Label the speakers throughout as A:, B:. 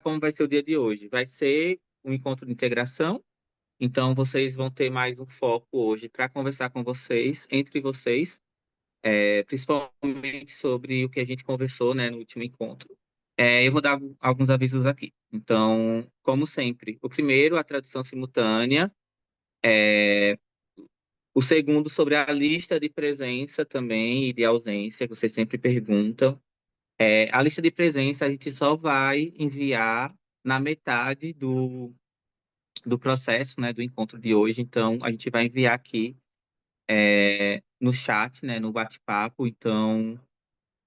A: como vai ser o dia de hoje? Vai ser um encontro de integração, então vocês vão ter mais um foco hoje para conversar com vocês, entre vocês, principalmente sobre o que a gente conversou, né, no último encontro. Eu vou dar alguns avisos aqui. Então, como sempre, o primeiro, a tradução simultânea. O segundo, sobre a lista de presença também e de ausência, que vocês sempre perguntam. A lista de presença a gente só vai enviar na metade do processo, né, do encontro de hoje. Então, a gente vai enviar aqui no chat, né, no bate-papo. Então,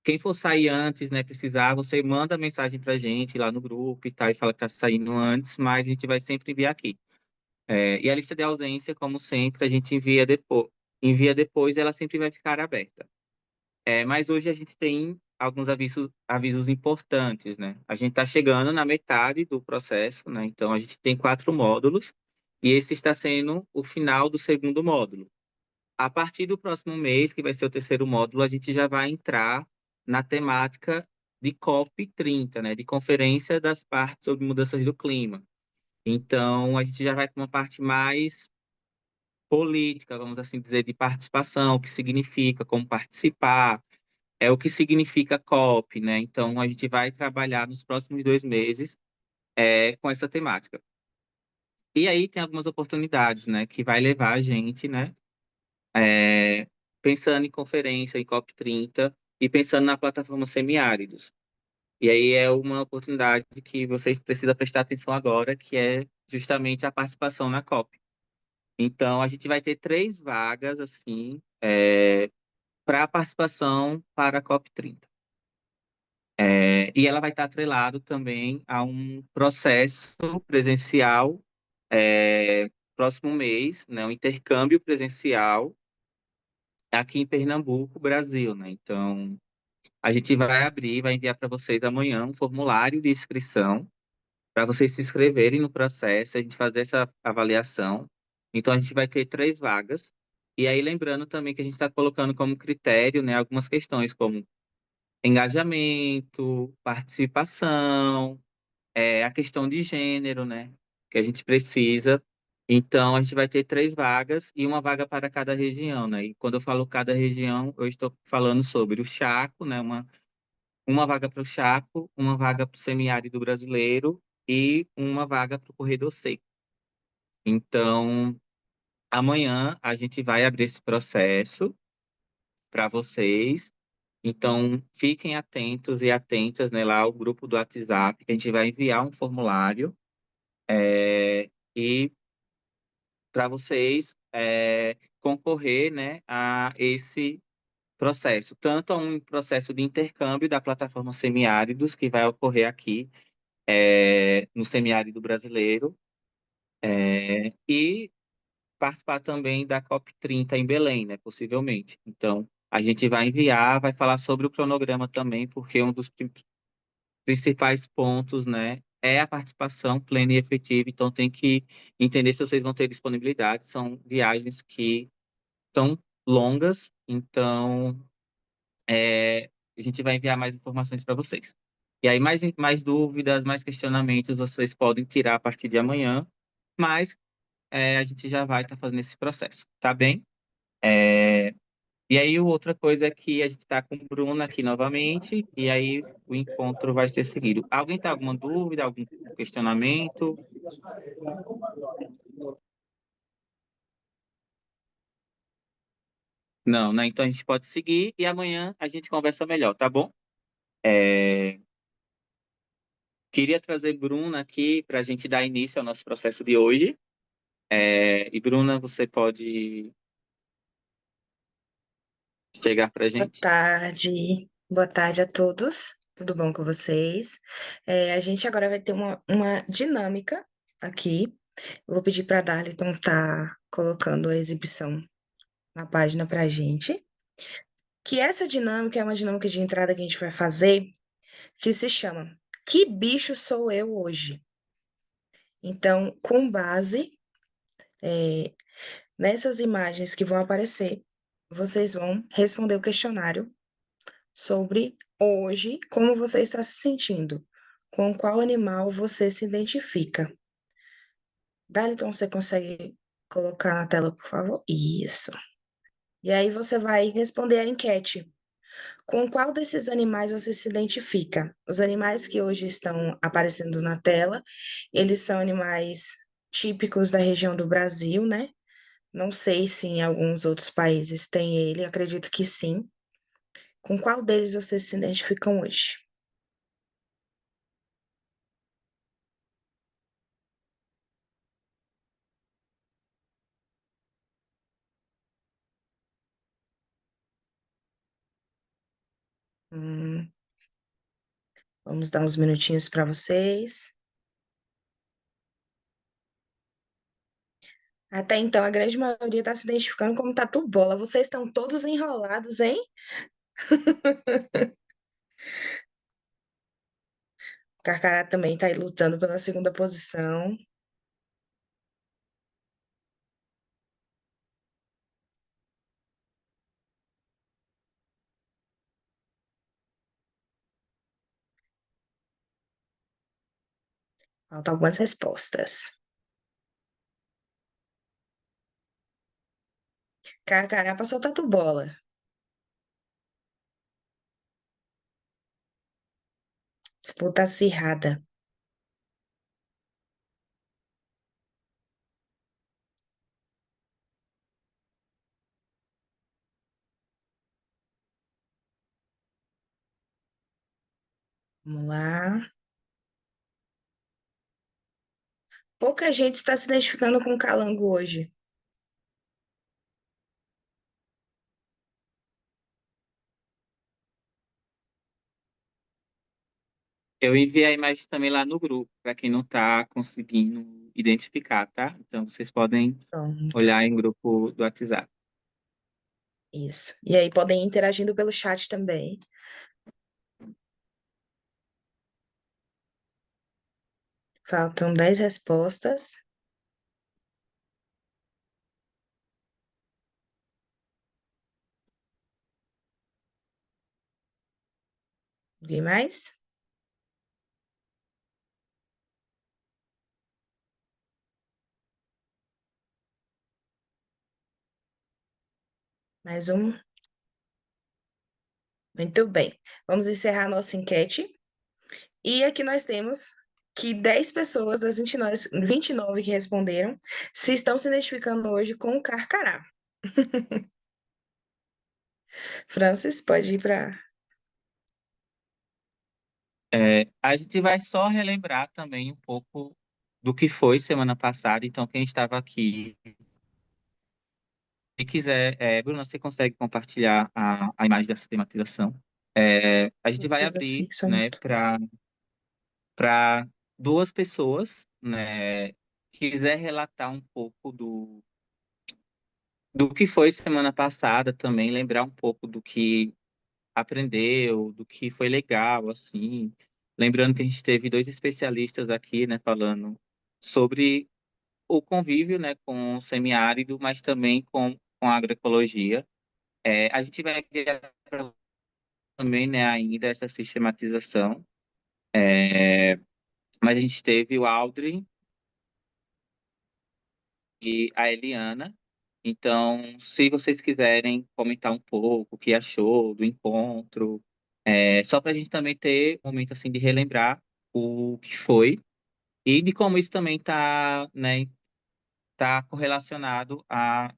A: quem for sair antes, né, precisar, você manda mensagem pra gente lá no grupo e tal, e fala que tá saindo antes, mas a gente vai sempre enviar aqui. E a lista de ausência, como sempre, a gente envia depois, ela sempre vai ficar aberta. Mas hoje a gente tem alguns avisos importantes, né? A gente está chegando na metade do processo, né? Então a gente tem 4 módulos e esse está sendo o final do segundo módulo. A partir do próximo mês, que vai ser o terceiro módulo, a gente já vai entrar na temática de COP30, né? De Conferência das Partes sobre Mudanças do Clima. Então a gente já vai para uma parte mais política, vamos assim dizer, de participação, o que significa, como participar, o que significa COP, né? Então, a gente vai trabalhar nos próximos 2 meses com essa temática. E aí tem algumas oportunidades, né? Que vai levar a gente, né? Pensando em conferência, em COP30 e pensando na plataforma Semiáridos. E aí é uma oportunidade que vocês precisam prestar atenção agora, que é justamente a participação na COP. Então, a gente vai ter 3 vagas, assim, para participação para a COP30. E ela vai estar atrelado também a um processo presencial próximo mês, né, um intercâmbio presencial aqui em Pernambuco, Brasil, né? Então, a gente vai abrir, vai enviar para vocês amanhã um formulário de inscrição para vocês se inscreverem no processo, a gente fazer essa avaliação. Então, a gente vai ter 3 vagas. E aí, lembrando também que a gente está colocando como critério, né, algumas questões como engajamento, participação, a questão de gênero, né? Que a gente precisa. Então, a gente vai ter 3 vagas e uma vaga para cada região, né? E quando eu falo cada região, eu estou falando sobre o Chaco, né? Uma vaga para o Chaco, uma vaga para o semiárido brasileiro e uma vaga para o corredor seco. Então, amanhã a gente vai abrir esse processo para vocês. Então, fiquem atentos e atentas, né, lá ao grupo do WhatsApp, que a gente vai enviar um formulário e para vocês concorrer, né, a esse processo, tanto a um processo de intercâmbio da plataforma Semiáridos, que vai ocorrer aqui no Semiárido Brasileiro, e participar também da COP30 em Belém, né, possivelmente. Então, a gente vai enviar, vai falar sobre o cronograma também, porque um dos principais pontos, né, é a participação plena e efetiva. Então, tem que entender se vocês vão ter disponibilidade. São viagens que são longas, então a gente vai enviar mais informações para vocês. E aí, mais dúvidas, mais questionamentos, vocês podem tirar a partir de amanhã, mas a gente já vai estar fazendo esse processo, tá bem? E aí, outra coisa é que a gente está com o Bruno aqui novamente, e aí o encontro vai ser seguido. Alguém tem alguma dúvida, algum questionamento? Não, né? Então a gente pode seguir e amanhã a gente conversa melhor, tá bom? É, Queria trazer Bruna aqui para a gente dar início ao nosso processo de hoje. E Bruna, você pode chegar para a gente?
B: Boa tarde a todos. Tudo bom com vocês? A gente agora vai ter uma dinâmica aqui. Eu vou pedir para a Darliton estar colocando a exibição na página para a gente. Que essa dinâmica é uma dinâmica de entrada que a gente vai fazer, que se chama Que bicho sou eu hoje? Então, com base é, nessas imagens que vão aparecer, vocês vão responder o questionário sobre hoje, como você está se sentindo. Com qual animal você se identifica? Darlington, você consegue colocar na tela, por favor? Isso. E aí você vai responder a enquete. Com qual desses animais você se identifica? Os animais que hoje estão aparecendo na tela, eles são animais típicos da região do Brasil, né? Não sei se em alguns outros países tem ele, acredito que sim. Com qual deles vocês se identificam hoje? Hum, vamos dar uns minutinhos para vocês. Até então, a grande maioria está se identificando como tatu-bola. Vocês estão todos enrolados, hein? O Carcará também está aí lutando pela segunda posição. Faltam algumas respostas. Carcará passou tatu-bola. Disputa acirrada. Vamos lá. Pouca gente está se identificando com o calango hoje.
A: Eu enviei a imagem também lá no grupo, para quem não está conseguindo identificar, tá? Então vocês podem
B: Pronto.
A: olhar em grupo do WhatsApp.
B: Isso. E aí podem ir interagindo pelo chat também. Faltam 10 respostas. Alguém mais? Mais um? Muito bem. Vamos encerrar a nossa enquete. E aqui nós temos que 10 pessoas das 29 que responderam se estão se identificando hoje com o Carcará. Francis, pode ir para.
A: A gente vai só relembrar também um pouco do que foi semana passada. Então, quem estava aqui, se quiser, Bruna, você consegue compartilhar a imagem da sistematização? A gente vai
B: Possível, sim,
A: abrir,
B: só um
A: né,
B: minuto.
A: para duas pessoas, né, quiser relatar um pouco do que foi semana passada também, lembrar um pouco do que aprendeu, do que foi legal, assim. Lembrando que a gente teve dois especialistas aqui, né, falando sobre o convívio, né, com o semiárido, mas também com a agroecologia. A gente vai enviar também, né, ainda essa sistematização, mas a gente teve o Aldrin e a Eliana. Então, se vocês quiserem comentar um pouco o que achou do encontro, só para a gente também ter um momento assim de relembrar o que foi e de como isso também está, né, tá correlacionado à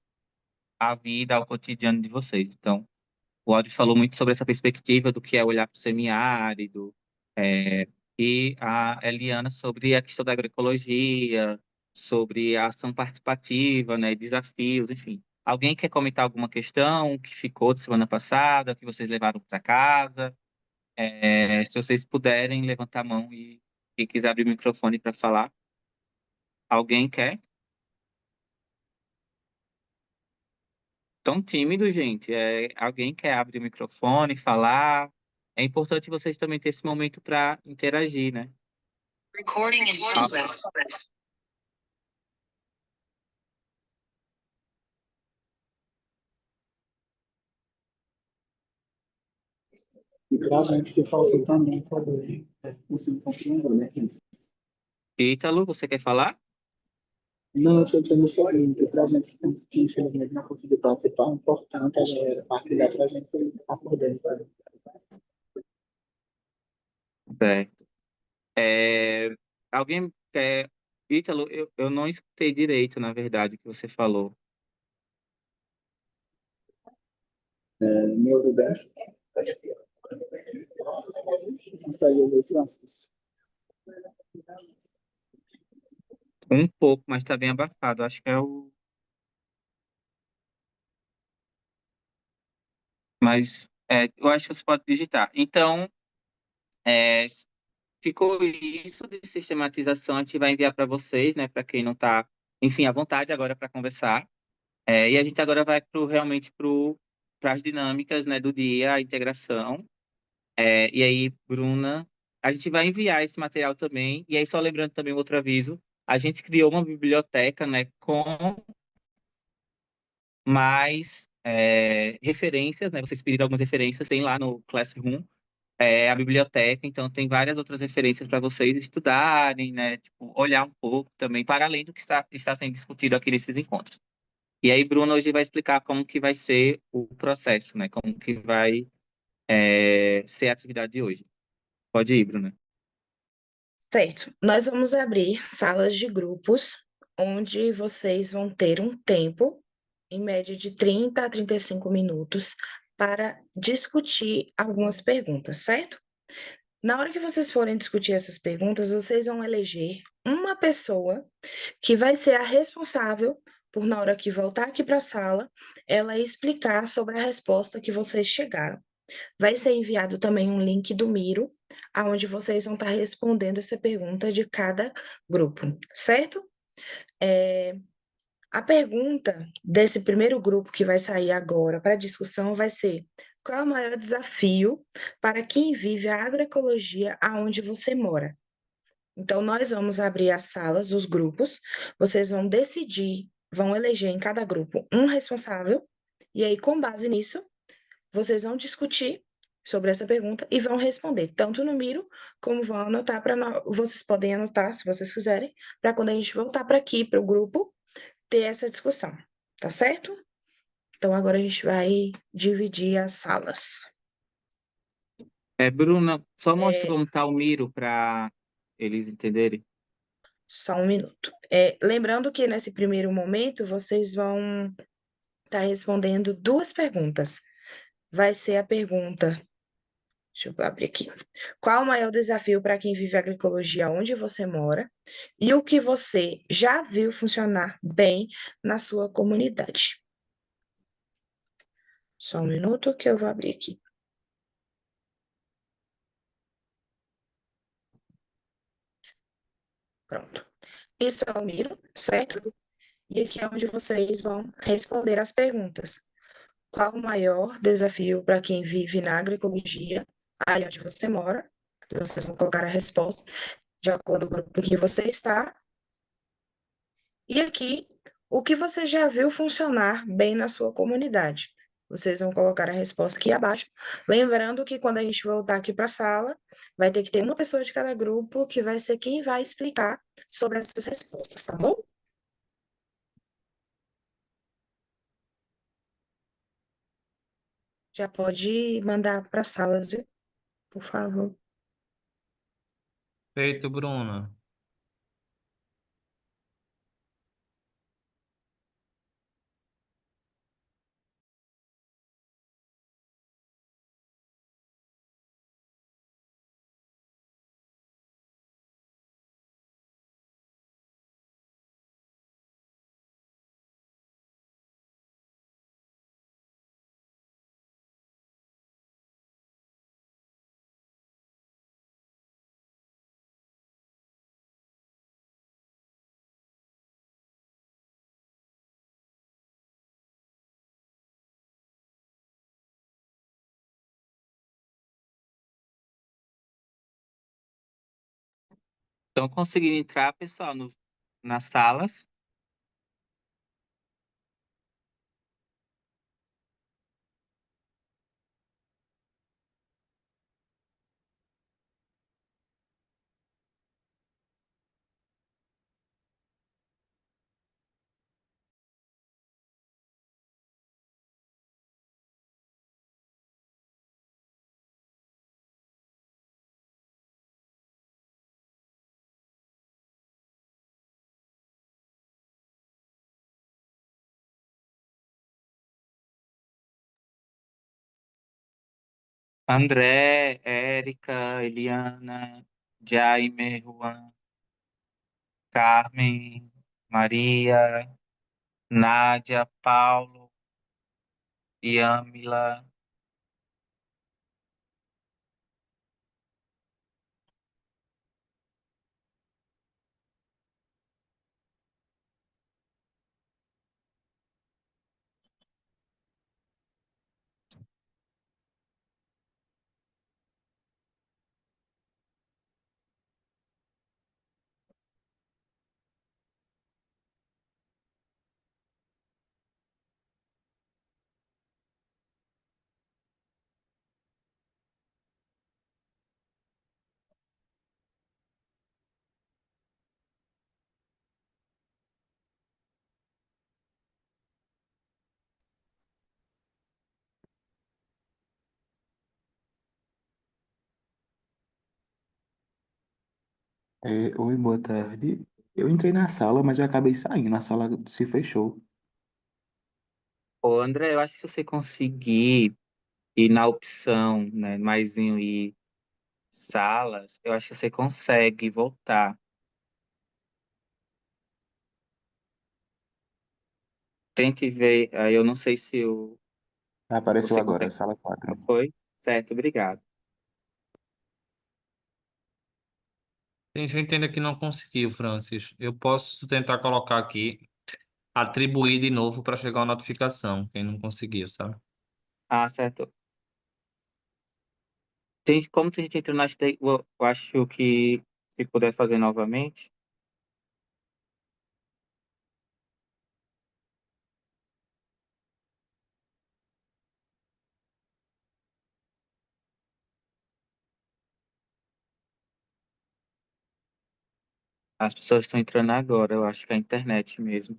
A: vida, ao cotidiano de vocês. Então, o Audrey falou muito sobre essa perspectiva do que é olhar para o semiárido, e a Eliana sobre a questão da agroecologia, sobre a ação participativa, né, desafios, enfim. Alguém quer comentar alguma questão que ficou de semana passada, que vocês levaram para casa? Se vocês puderem levantar a mão e quem quiser abrir o microfone para falar. Alguém quer? Tão tímido, gente. Alguém quer abrir o microfone, falar? É importante vocês também ter esse momento para interagir, né?
B: Recording in
A: Ah,
B: progress.
C: E para a gente que faltou também poder conseguir compreender, né?
A: Ítalo, você quer falar?
C: Não, eu estou dizendo o seguinte, para a gente que infelizmente não conseguiu participar, é importante a galera partilhar para a gente estar por dentro. Né?
A: Certo. É, alguém quer. Ítalo, eu não escutei direito, na verdade, o que você falou.
C: Me ouviu bem? Consegue ouvir esse assunto?
A: Um pouco, mas está bem abafado. Acho que é o. Mas eu acho que você pode digitar. Então, é, ficou isso de sistematização. A gente vai enviar para vocês, né? Para quem não está, enfim, à vontade agora para conversar. E a gente agora vai realmente para as dinâmicas, né, do dia, a integração. E aí, Bruna, a gente vai enviar esse material também. E aí, só lembrando também outro aviso, a gente criou uma biblioteca, né, com mais referências, né? Vocês pediram algumas referências, tem lá no Classroom, a biblioteca, então tem várias outras referências para vocês estudarem, né? Tipo, olhar um pouco também, para além do que está sendo discutido aqui nesses encontros. E aí, Bruno hoje vai explicar como que vai ser o processo, né? Como que vai ser a atividade de hoje. Pode ir, Bruna.
B: Certo. Nós vamos abrir salas de grupos, onde vocês vão ter um tempo, em média de 30 a 35 minutos, para discutir algumas perguntas, certo? Na hora que vocês forem discutir essas perguntas, vocês vão eleger uma pessoa que vai ser a responsável por, na hora que voltar aqui para a sala, ela explicar sobre a resposta que vocês chegaram. Vai ser enviado também um link do Miro, aonde vocês vão estar respondendo essa pergunta de cada grupo, certo? É, a pergunta desse primeiro grupo que vai sair agora para discussão vai ser: qual é o maior desafio para quem vive a agroecologia aonde você mora? Então, nós vamos abrir as salas, os grupos, vocês vão decidir, vão eleger em cada grupo um responsável, e aí, com base nisso, vocês vão discutir sobre essa pergunta e vão responder, tanto no Miro, como vão anotar para vocês podem anotar, se vocês quiserem, para quando a gente voltar para aqui, para o grupo, ter essa discussão, tá certo? Então, agora a gente vai dividir as salas.
A: Bruna, só mostra
B: É,
A: como está o Miro para eles entenderem.
B: só um minuto. Lembrando que nesse primeiro momento, vocês vão estar respondendo duas perguntas. Vai ser a pergunta. Deixa eu abrir aqui. Qual o maior desafio para quem vive agroecologia onde você mora? E o que você já viu funcionar bem na sua comunidade? Só um minuto que eu vou abrir aqui. Pronto. Isso é o Miro, certo? E aqui é onde vocês vão responder as perguntas. Qual o maior desafio para quem vive na agroecologia, aí onde você mora? Vocês vão colocar a resposta de acordo com o grupo em que você está. E aqui, o que você já viu funcionar bem na sua comunidade? Vocês vão colocar a resposta aqui abaixo. Lembrando que quando a gente voltar aqui para a sala, vai ter que ter uma pessoa de cada grupo que vai ser quem vai explicar sobre essas respostas, tá bom? Já pode mandar para as salas, viu? Por favor.
D: Feito, Bruna.
A: Estão conseguindo entrar, pessoal, nas salas? André, Érica, Eliana, Jaime, Juan, Carmen, Maria, Nádia, Paulo, Yamila.
C: Oi, boa tarde. Eu entrei na sala, mas eu acabei saindo. A sala se fechou.
A: Ô, André, eu acho que se você conseguir ir na opção, né, mais em salas, eu acho que você consegue voltar. Tente ver, aí eu não sei se
C: Apareceu
A: você
C: agora,
A: consegue.
C: sala 4.
A: Foi? Certo, obrigado.
D: Tem gente ainda que não conseguiu, Francis. Eu posso tentar colocar aqui, atribuir de novo para chegar uma notificação, quem não conseguiu, sabe?
A: Ah, certo. Como a gente entrou na stake, eu acho que se puder fazer novamente. As pessoas estão entrando agora, eu acho que é a internet mesmo.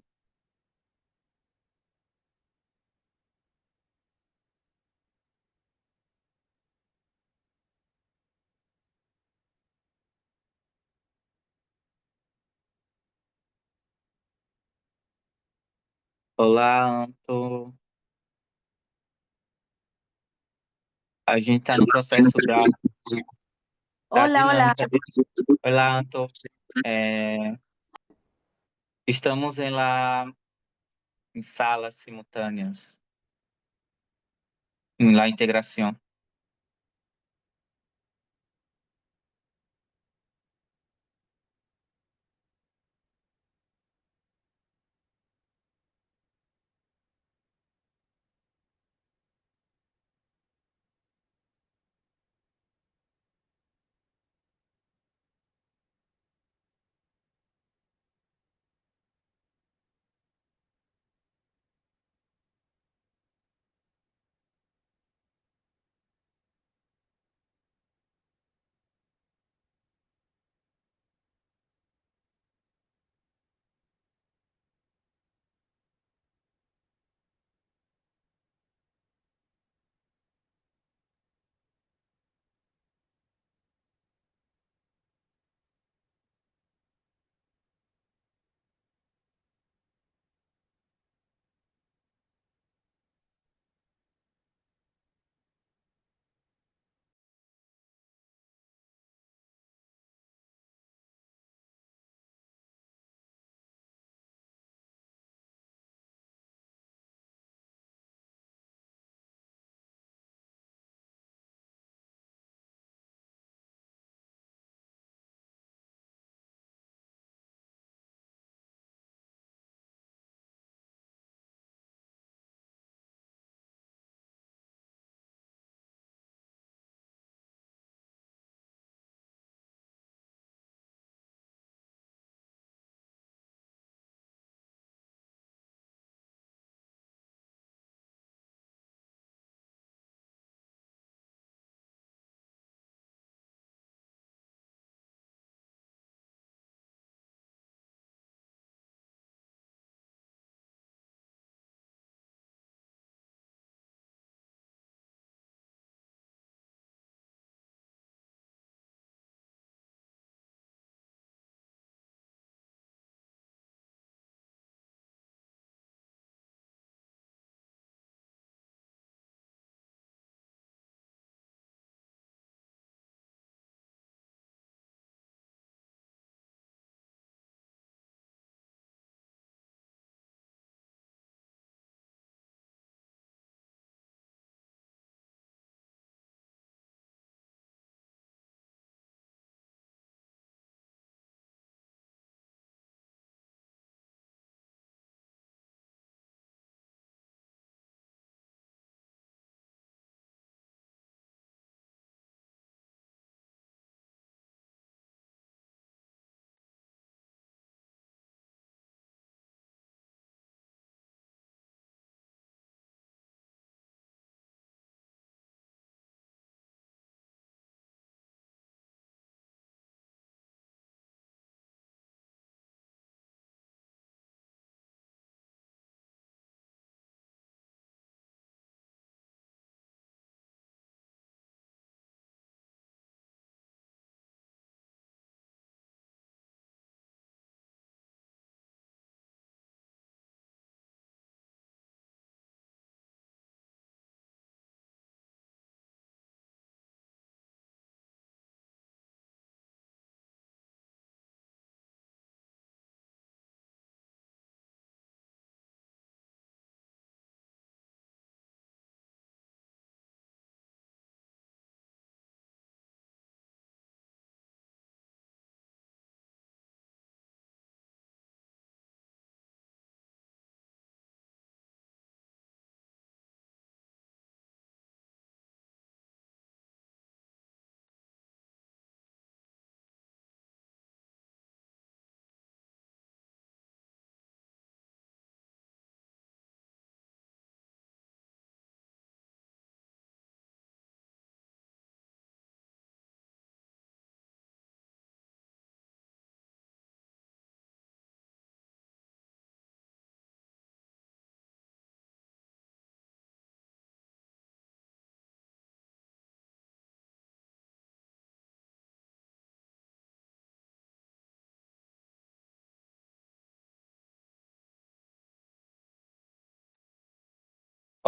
A: Olá, Anto. A gente está no processo da
E: Hola, hola.
A: dinâmica de. Olá, Anto. É, estamos em salas simultâneas, em la integração.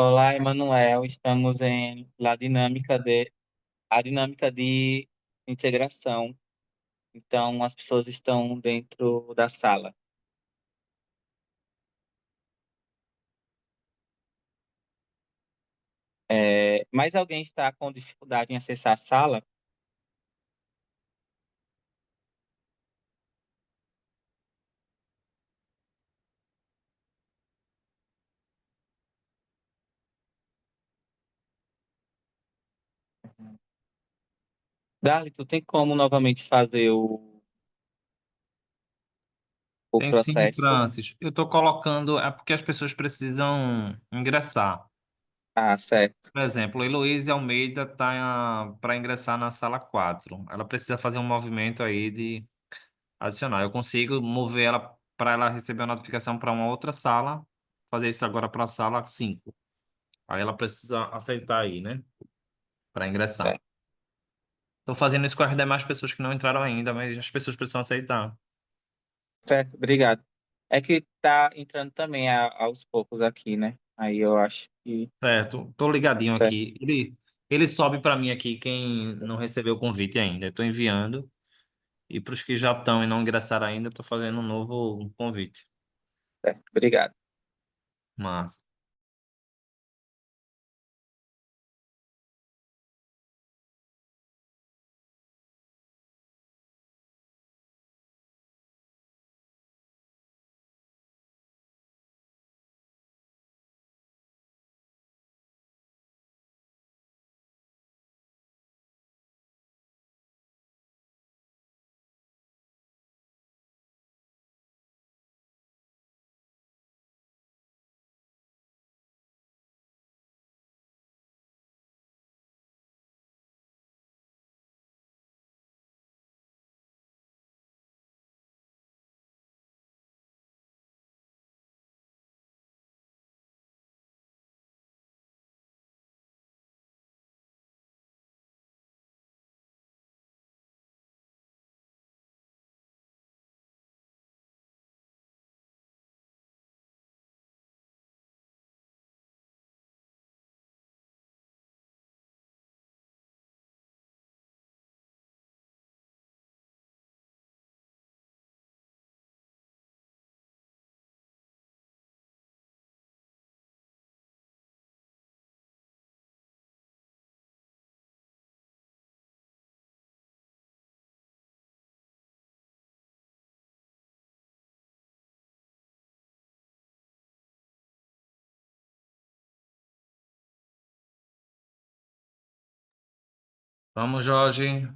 A: Olá, Emanuel. Estamos em a dinâmica de integração. Então, as pessoas estão dentro da sala. Mais alguém está com dificuldade em acessar a sala? Darly, tu tem como novamente fazer o
D: Tem sim,
A: processo?
D: Francis. Eu estou colocando, é porque as pessoas precisam ingressar.
A: Ah, certo.
D: Por exemplo, Heloísa Almeida está para ingressar na sala 4. Ela precisa fazer um movimento aí de adicionar. Eu consigo mover ela para ela receber a notificação para uma outra sala, fazer isso agora para a sala 5. Aí ela precisa aceitar aí, né? Para ingressar.
A: Certo,
D: Estou fazendo isso com as demais pessoas que não entraram ainda, mas as pessoas precisam aceitar.
A: certo, obrigado. É que tá entrando também aos poucos aqui, né? Aí eu acho que.
D: Certo, tô ligadinho
A: Certo,
D: aqui. Ele sobe para mim aqui quem não recebeu o convite ainda. Eu tô enviando. E para os que já estão e não ingressaram ainda, eu tô fazendo um novo convite.
A: certo, obrigado.
D: Mas vamos, Jorge.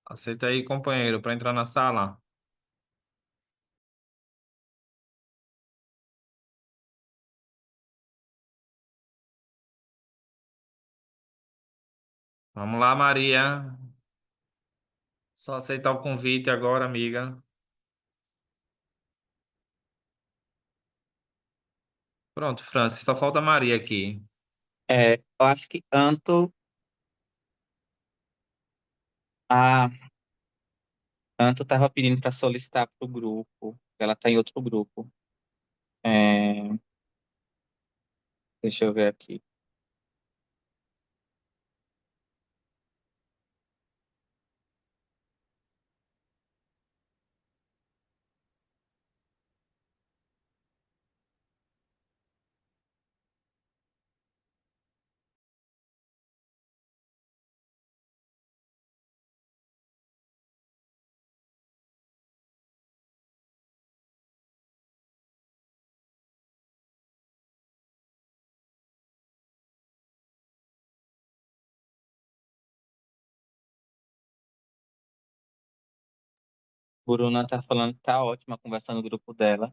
D: Aceita aí, companheiro, para entrar na sala. Vamos lá, Maria. Só aceitar o convite agora, amiga. Pronto, Francis, só falta a Maria aqui.
A: Eu acho que Anto estava pedindo para solicitar para o grupo. Ela está em outro grupo. É, deixa eu ver aqui. Bruna tá falando que tá ótima conversando no grupo dela.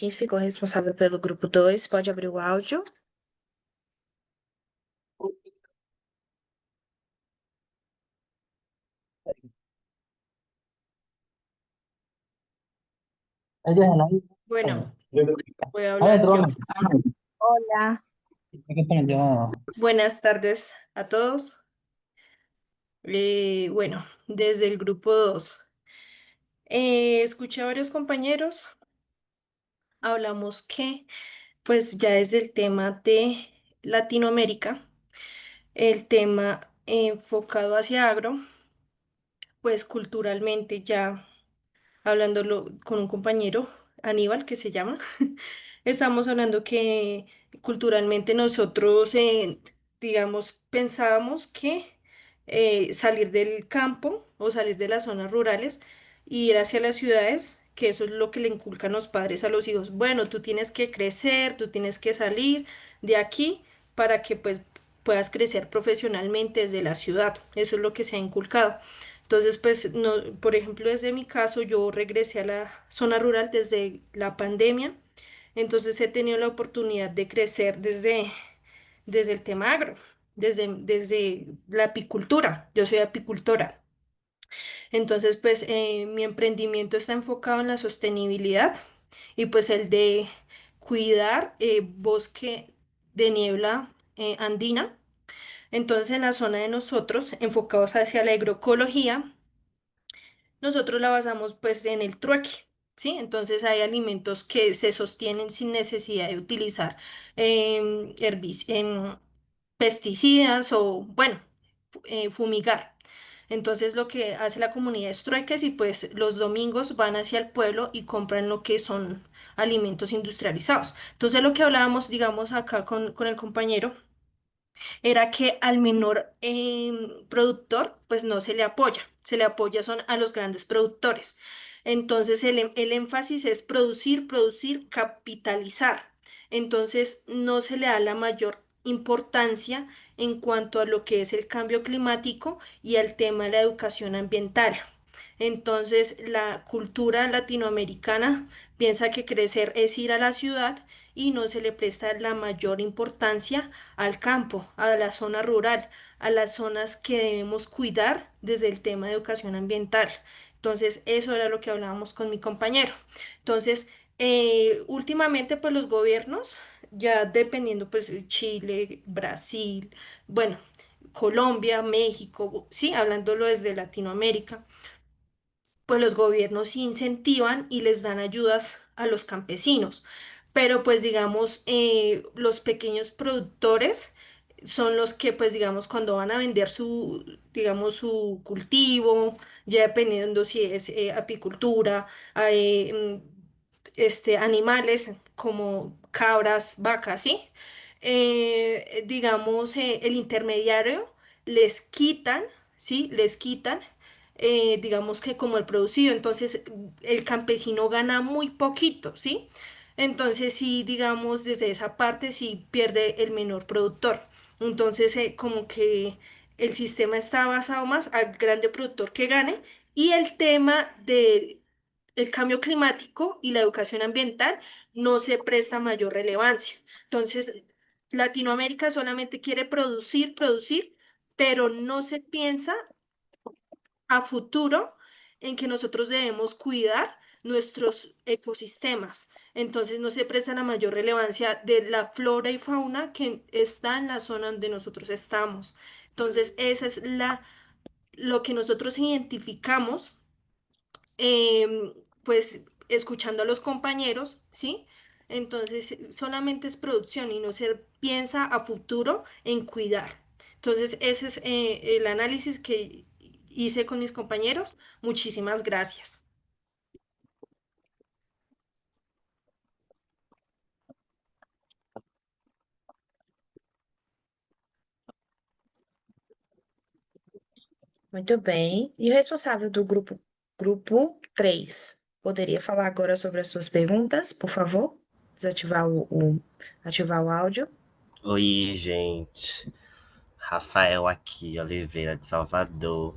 B: Quem ficou responsável pelo grupo 2 pode abrir o áudio.
F: Bueno, voy a
C: Ahí
F: hablar
C: entró.
F: yo.
E: Hola.
F: Buenas tardes a todos. Bueno, desde el grupo 2, escuché a varios compañeros, hablamos que pues ya es el tema de Latinoamérica, el tema enfocado hacia agro, pues culturalmente ya hablándolo con un compañero, Aníbal, que se llama, estamos hablando que culturalmente nosotros, digamos, pensábamos que salir del campo o salir de las zonas rurales y ir hacia las ciudades, que eso es lo que le inculcan los padres a los hijos. Bueno, tú tienes que crecer, tú tienes que salir de aquí para que pues puedas crecer profesionalmente desde la ciudad. Eso es lo que se ha inculcado. Entonces, pues, no, por ejemplo, desde mi caso, yo regresé a la zona rural desde la pandemia, entonces he tenido la oportunidad de crecer desde el tema agro, desde la apicultura. Yo soy apicultora. Entonces, pues, mi emprendimiento está enfocado en la sostenibilidad y pues el de cuidar bosque de niebla andina. Entonces, en la zona de nosotros, enfocados hacia la agroecología, nosotros la basamos pues en el trueque, ¿sí? Entonces hay alimentos que se sostienen sin necesidad de utilizar pesticidas o, bueno, fumigar. Entonces lo que hace la comunidad es trueques y pues los domingos van hacia el pueblo y compran lo que son alimentos industrializados. Entonces lo que hablábamos, digamos, acá con el compañero era que al menor productor pues no se le apoya son a los grandes productores. Entonces el énfasis es producir, producir, capitalizar. Entonces no se le da la mayor importancia en cuanto a lo que es el cambio climático y al tema de la educación ambiental. Entonces la cultura latinoamericana piensa que crecer es ir a la ciudad y no se le presta la mayor importancia al campo, a la zona rural, a las zonas que debemos cuidar desde el tema de educación ambiental. Entonces, eso era lo que hablábamos con mi compañero. Entonces, últimamente, pues los gobiernos, ya dependiendo, pues Chile, Brasil, bueno, Colombia, México, sí, hablándolo desde Latinoamérica, pues los gobiernos incentivan y les dan ayudas a los campesinos. Pero pues digamos, los pequeños productores son los que pues digamos cuando van a vender su, digamos, su cultivo, ya dependiendo si es apicultura, animales como cabras, vacas, ¿sí? Digamos, el intermediario les quitan, ¿sí? Les quitan digamos que como el producido, entonces el campesino gana muy poquito, ¿sí? Entonces sí, digamos, desde esa parte sí pierde el menor productor. Entonces como que el sistema está basado más al grande productor que gane y el tema de el cambio climático y la educación ambiental no se presta mayor relevancia. Entonces, Latinoamérica solamente quiere producir, producir, pero no se piensa a futuro en que nosotros debemos cuidar nuestros ecosistemas. Entonces no se presta la mayor relevancia de la flora y fauna que está en la zona donde nosotros estamos. Entonces esa es lo que nosotros identificamos, pues escuchando a los compañeros, ¿sí? Entonces solamente es producción y no se piensa a futuro en cuidar. Entonces ese es el análisis que hice con mis compañeros. Muchísimas gracias.
B: Muito bem. E o responsável do grupo 3 poderia falar agora sobre as suas perguntas, por favor? Desativar ativar o áudio.
G: Oi, gente. Rafael aqui, Oliveira de Salvador.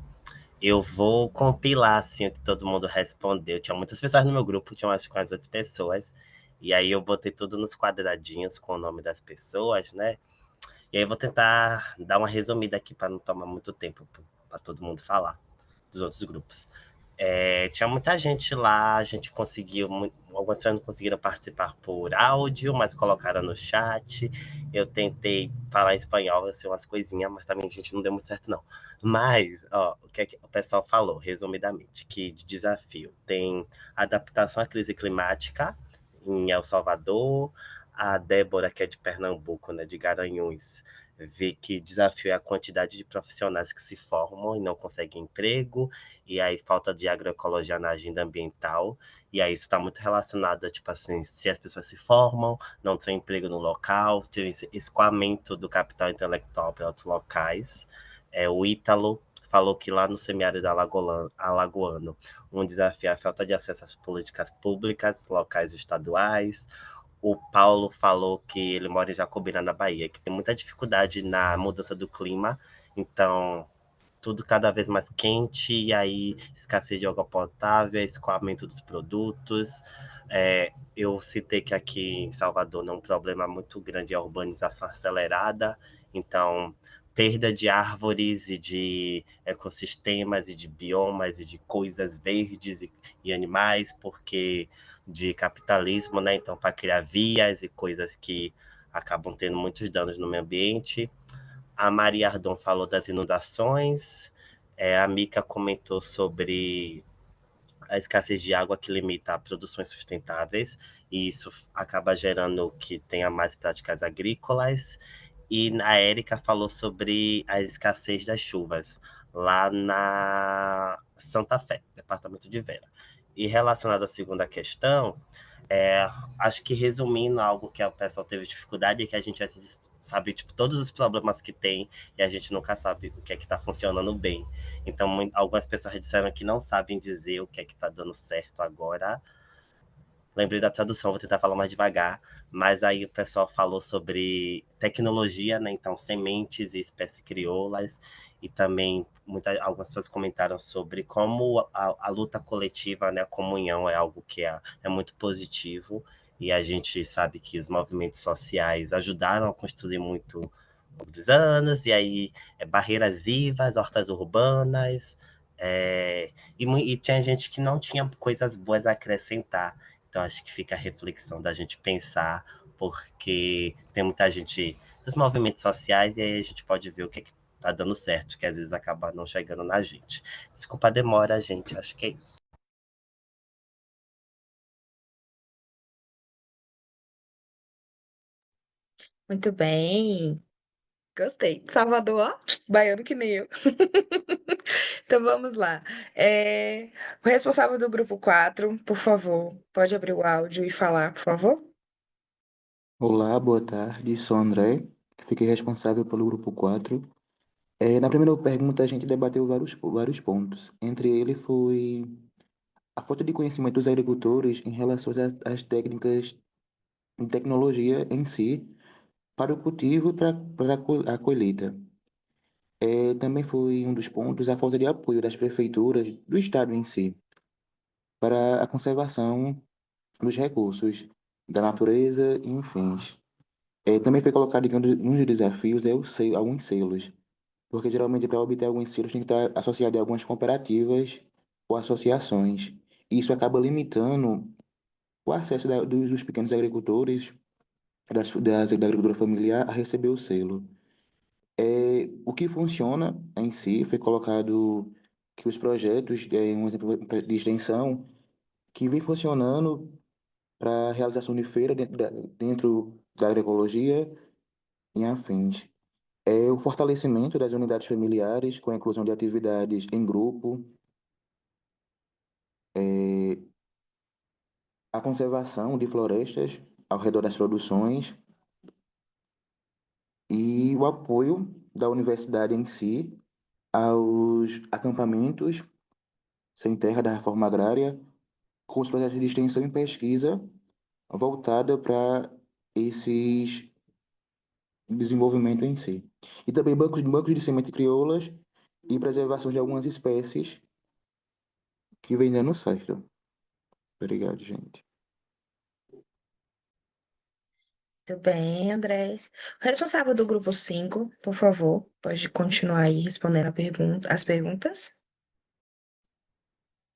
G: Eu vou compilar assim o que todo mundo respondeu. Tinha muitas pessoas no meu grupo, tinha acho que umas 8 pessoas. E aí eu botei tudo nos quadradinhos com o nome das pessoas, né? E aí eu vou tentar dar uma resumida aqui para não tomar muito tempo para todo mundo falar dos outros grupos. Tinha muita gente lá, a gente conseguiu, algumas pessoas não conseguiram participar por áudio, mas colocaram no chat. Eu tentei falar em espanhol, assim, umas coisinhas, mas também a gente não deu muito certo, não. Mas, ó, o que é que o pessoal falou, resumidamente, que de desafio tem adaptação à crise climática em El Salvador, a Débora, que é de Pernambuco, né, de Garanhuns, vê que desafio é a quantidade de profissionais que se formam e não conseguem emprego, e aí falta de agroecologia na agenda ambiental, e aí isso está muito relacionado a, tipo assim, se as pessoas se formam, não tem emprego no local, tem esse escoamento do capital intelectual para outros locais. O Ítalo falou que lá no semiárido alagoano, um desafio é a falta de acesso às políticas públicas, locais e estaduais. O Paulo falou que ele mora em Jacobina, na Bahia, que tem muita dificuldade na mudança do clima, então tudo cada vez mais quente, e aí escassez de água potável, escoamento dos produtos. Eu citei que aqui em Salvador, um problema muito grande é a urbanização acelerada, então perda de árvores e de ecossistemas e de biomas e de coisas verdes e animais, porque de capitalismo, né? Então, para criar vias e coisas que acabam tendo muitos danos no meio ambiente. A Maria Ardon falou das inundações, a Mica comentou sobre a escassez de água que limita a produções sustentáveis, e isso acaba gerando que tenha mais práticas agrícolas. E a Érica falou sobre a escassez das chuvas lá na Santa Fé, departamento de Vera. E relacionado à segunda questão, é, acho que resumindo algo que o pessoal teve dificuldade é que a gente sabe tipo, todos os problemas que tem e a gente nunca sabe o que é que está funcionando bem. Então, algumas pessoas disseram que não sabem dizer o que é que está dando certo agora. Lembrei da tradução, vou tentar falar mais devagar. Mas aí o pessoal falou sobre tecnologia, né? Então, sementes e espécies crioulas. E também algumas pessoas comentaram sobre como a luta coletiva, né? A comunhão é algo que é muito positivo. E a gente sabe que os movimentos sociais ajudaram a construir muito muitos anos, e aí barreiras vivas, hortas urbanas, e tinha gente que não tinha coisas boas a acrescentar. Então acho que fica a reflexão da gente pensar, porque tem muita gente dos movimentos sociais, e aí a gente pode ver o que é que tá dando certo, que às vezes acaba não chegando na gente. Desculpa a demora, gente, acho que é isso.
B: Muito bem. Gostei. Salvador, ó, baiano que nem eu. Então vamos lá. O responsável do grupo 4, por favor, pode abrir o áudio e falar, por favor?
C: Olá, boa tarde. Sou André, que fiquei responsável pelo grupo 4. Na primeira pergunta, a gente debateu vários pontos. Entre eles foi a falta de conhecimento dos agricultores em relação às técnicas de tecnologia em si, para o cultivo e para a colheita. Também foi um dos pontos a falta de apoio das prefeituras do estado em si para a conservação dos recursos da natureza e enfim. Também foi colocado que um dos desafios é alguns selos, porque geralmente para obter alguns selos tem que estar associado a algumas cooperativas ou associações. E isso acaba limitando o acesso dos pequenos agricultores, da agricultura familiar, a receber o selo. O que funciona em si foi colocado que os projetos, um exemplo de extensão, que vem funcionando para a realização de feira dentro da agroecologia e afins. O fortalecimento das unidades familiares com a inclusão de atividades em grupo, é, a conservação de florestas ao redor das produções e o apoio da universidade em si aos acampamentos sem terra da reforma agrária, com os projetos de extensão e pesquisa voltada para esses desenvolvimento em si. E também bancos de semente crioulas e preservação de algumas espécies que vem dando certo. Obrigado, gente.
B: Muito bem, André. O responsável do grupo 5, por favor, pode continuar aí respondendo as perguntas.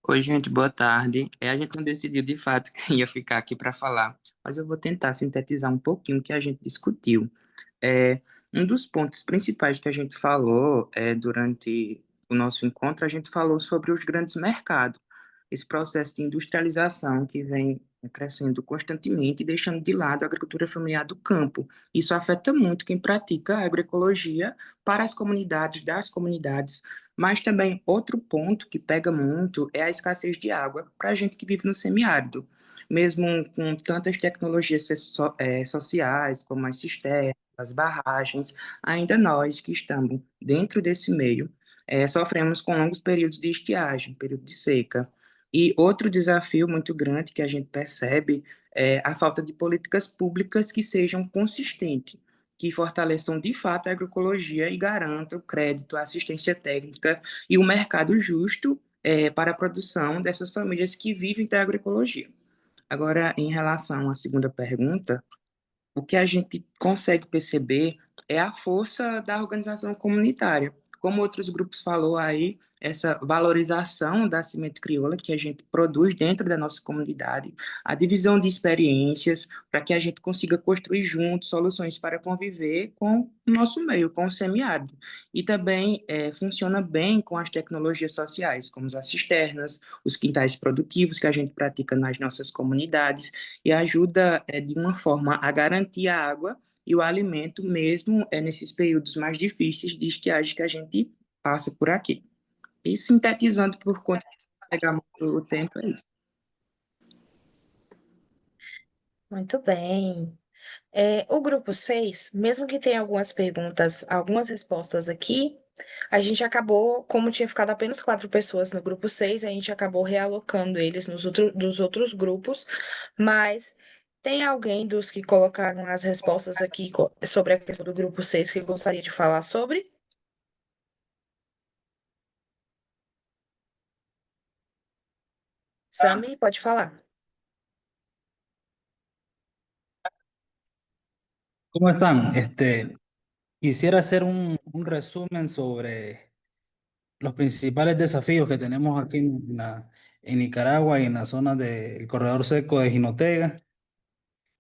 H: Oi, gente, boa tarde. A gente não decidiu de fato quem ia ficar aqui para falar, mas eu vou tentar sintetizar um pouquinho o que a gente discutiu. É, um dos pontos principais que a gente falou durante o nosso encontro, a gente falou sobre os grandes mercados, esse processo de industrialização que vem crescendo constantemente e deixando de lado a agricultura familiar do campo. Isso afeta muito quem pratica a agroecologia para as comunidades, das comunidades, mas também outro ponto que pega muito é a escassez de água para a gente que vive no semiárido. Mesmo com tantas tecnologias sociais, como as cisternas, as barragens, ainda nós que estamos dentro desse meio, sofremos com longos períodos de estiagem, período de seca. E outro desafio muito grande que a gente percebe é a falta de políticas públicas que sejam consistentes, que fortaleçam de fato a agroecologia e garantam o crédito, a assistência técnica e o mercado justo para a produção dessas famílias que vivem da agroecologia. Agora, em relação à segunda pergunta, o que a gente consegue perceber é a força da organização comunitária. Como outros grupos falou aí, essa valorização da semente crioula que a gente produz dentro da nossa comunidade, a divisão de experiências para que a gente consiga construir juntos soluções para conviver com o nosso meio, com o semiárido. E também funciona bem com as tecnologias sociais, como as cisternas, os quintais produtivos que a gente pratica nas nossas comunidades, e ajuda de uma forma a garantir a água e o alimento mesmo nesses períodos mais difíceis de estiagem que a gente passa por aqui. E sintetizando por conta de pegar muito o tempo, é isso.
B: Muito bem. O grupo 6, mesmo que tenha algumas perguntas, algumas respostas aqui, a gente acabou, como tinha ficado apenas 4 pessoas no grupo 6, a gente acabou realocando eles dos outros grupos, mas tem alguém dos que colocaram as respostas aqui sobre a questão do grupo 6 que gostaria de falar sobre? Sami, pode falar.
I: ¿Cómo están? Quisiera hacer un resumen sobre los principales desafíos que tenemos aquí en Nicaragua y en la zona del corredor seco de Jinotega,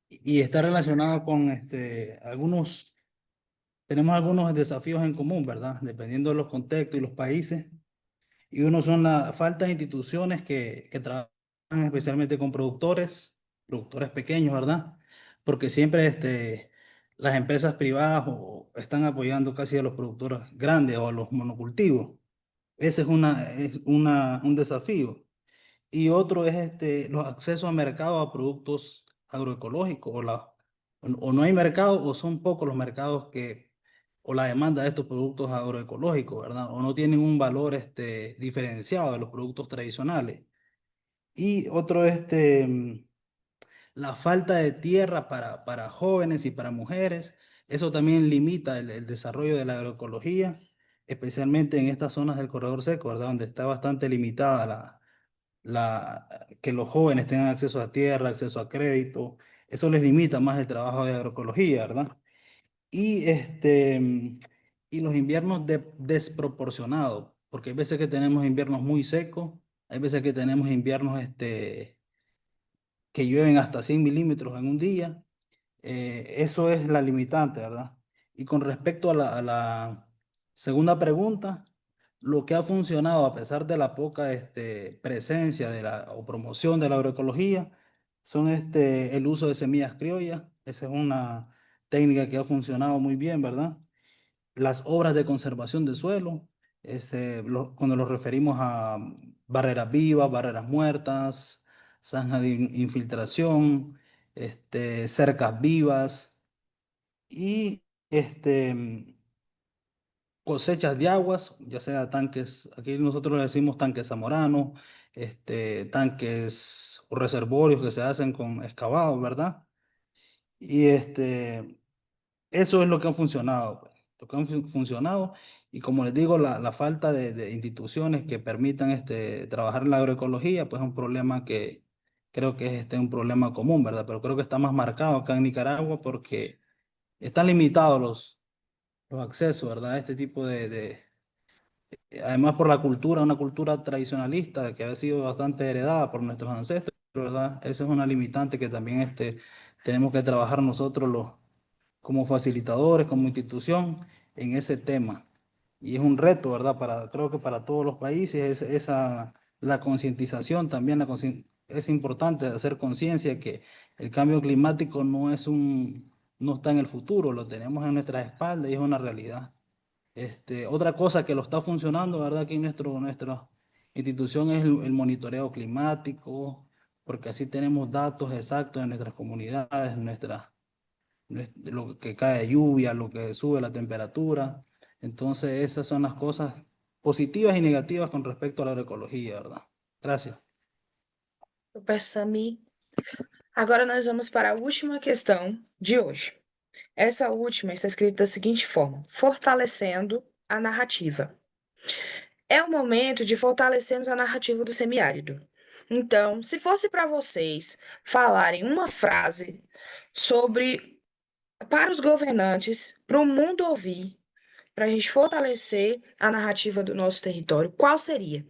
I: y está relacionado con tenemos algunos desafíos en común, ¿verdad? Dependiendo de los contextos y los países. Y uno son la falta de instituciones que trabajan especialmente con productores pequeños, ¿verdad? Porque siempre las empresas privadas están apoyando casi a los productores grandes o a los monocultivos. Ese es un desafío. Y otro es los accesos a mercado a productos agroecológicos, o no hay mercado, o son pocos los mercados o la demanda de estos productos agroecológicos, ¿verdad? O no tienen un valor diferenciado de los productos tradicionales. Y otro es la falta de tierra para jóvenes y para mujeres. Eso también limita el desarrollo de la agroecología, especialmente en estas zonas del corredor seco, ¿verdad? Donde está bastante limitada que los jóvenes tengan acceso a tierra, acceso a crédito. Eso les limita más el trabajo de agroecología, ¿verdad? Y, y los inviernos desproporcionados, porque hay veces que tenemos inviernos muy secos, hay veces que tenemos inviernos que llueven hasta 100 milímetros en un día. Eso es la limitante, ¿verdad? Y con respecto a la segunda pregunta, lo que ha funcionado a pesar de la poca presencia o promoción de la agroecología son el uso de semillas criollas. Esa es una técnica que ha funcionado muy bien, ¿verdad? Las obras de conservación de suelo, cuando nos referimos a barreras vivas, barreras muertas, zanjas de infiltración, cercas vivas y cosechas de aguas, ya sea tanques, aquí nosotros le decimos tanques zamoranos, tanques o reservorios que se hacen con excavados, ¿verdad? Y eso es lo que ha funcionado, pues, lo que han funcionado. Y como les digo, la falta de instituciones que permitan trabajar en la agroecología, pues es un problema que creo que es un problema común, ¿verdad? Pero creo que está más marcado acá en Nicaragua porque están limitados los accesos, ¿verdad? A este tipo además por la cultura, una cultura tradicionalista que ha sido bastante heredada por nuestros ancestros, ¿verdad? Esa es una limitante que también tenemos que trabajar nosotros como facilitadores, como institución, en ese tema. Y es un reto, ¿verdad? Creo que para todos los países la concientización también, es importante hacer conciencia que el cambio climático no está en el futuro, lo tenemos en nuestras espaldas y es una realidad. Otra cosa que lo está funcionando, ¿verdad? Aquí en nuestra institución es el monitoreo climático, porque así tenemos datos exactos de nuestras comunidades, de lo que cae de lluvia, lo que sube la temperatura. Entonces, esas son las cosas positivas y negativas con respecto a la agroecología, ¿verdad? Gracias.
B: Super Sami. Agora nós vamos para a última questão de hoje. Essa última está escrita da seguinte forma: fortalecendo a narrativa. É o momento de fortalecermos a narrativa do semiárido. Então, se fosse para vocês falarem uma frase sobre, para os governantes, para o mundo ouvir, para a gente fortalecer a narrativa do nosso território, qual seria?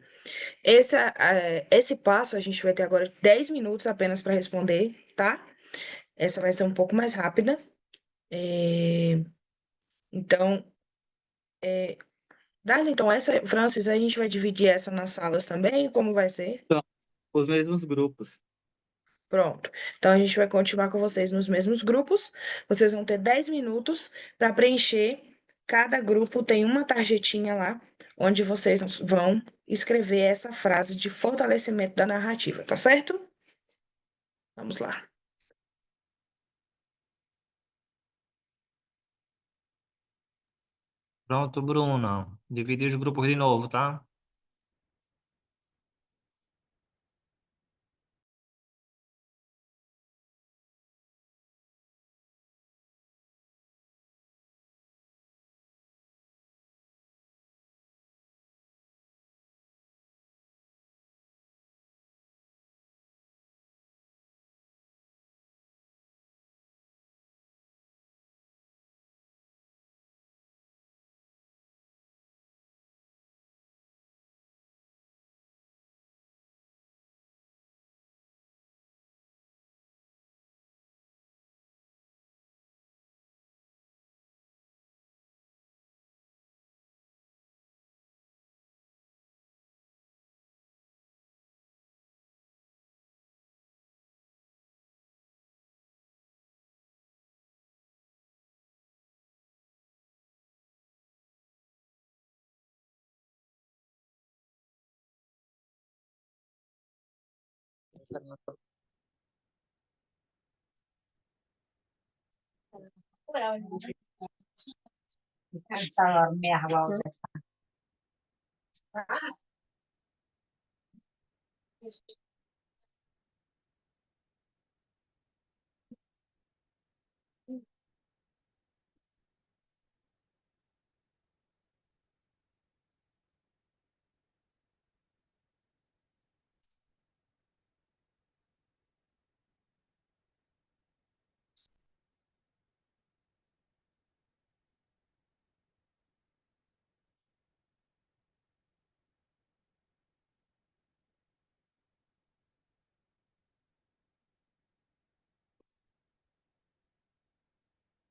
B: Esse passo a gente vai ter agora 10 minutos apenas para responder, tá? Essa vai ser um pouco mais rápida. Então, Darla, então, Francis, a gente vai dividir essa nas salas também? Como vai ser?
A: São os mesmos grupos.
B: Pronto. Então, a gente vai continuar com vocês nos mesmos grupos. Vocês vão ter 10 minutos para preencher. Cada grupo tem uma tarjetinha lá, onde vocês vão escrever essa frase de fortalecimento da narrativa, tá certo? Vamos lá.
D: Pronto, Bruna. Dividi os grupos de novo, tá?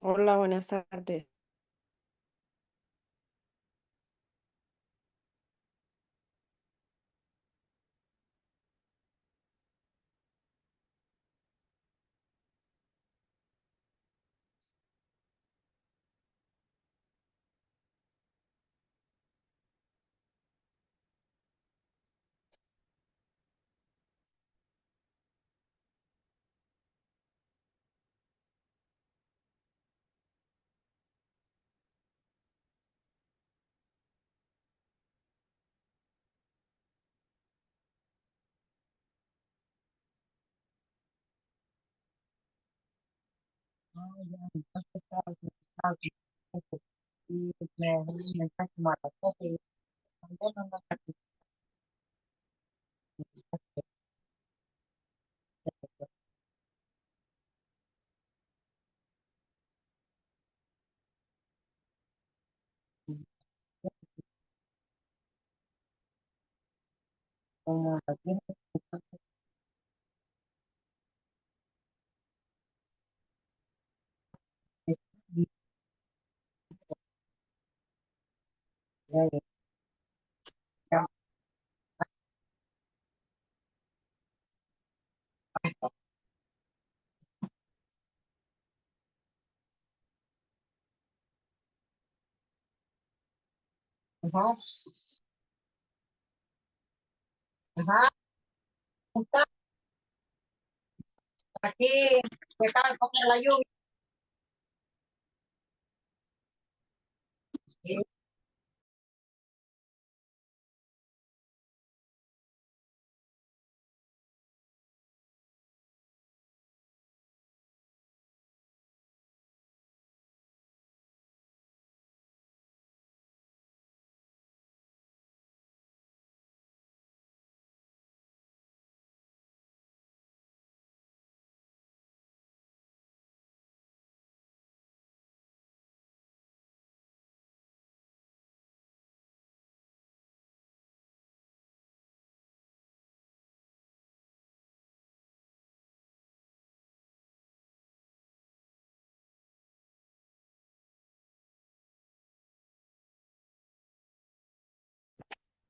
E: Hola, buenas tardes.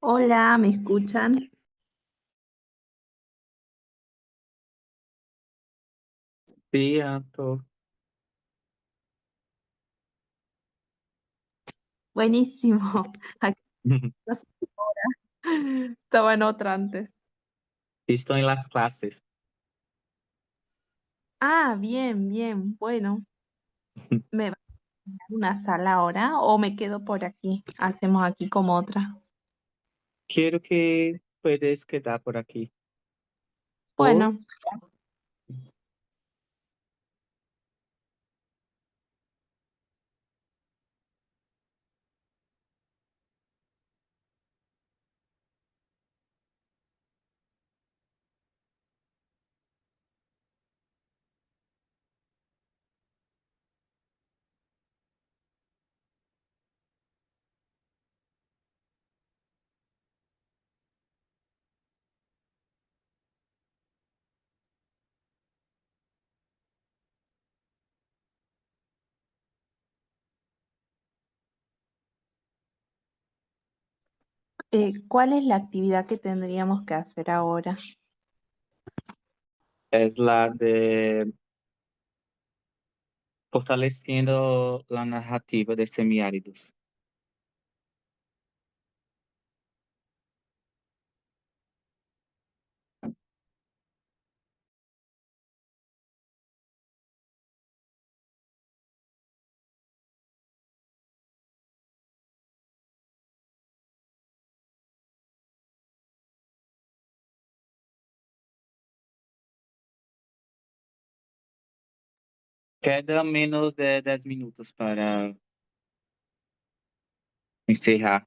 E: Hola, ¿me escuchan?
A: Sí, tô.
E: Buenísimo. Aquí no sé qué hora. Estaba en otra antes.
A: Estou em las clases.
E: Ah, bien, bien. Bueno, ¿me va a dar una sala ahora o me quedo por aquí? Hacemos aquí como otra.
A: Quero que puedes quedar por aqui. Ou
E: Bueno, ¿cuál es la actividad que tendríamos que hacer ahora?
A: é lá de fortalecendo a narrativa de semiáridos. Queda menos de 10 minutos para encerrar.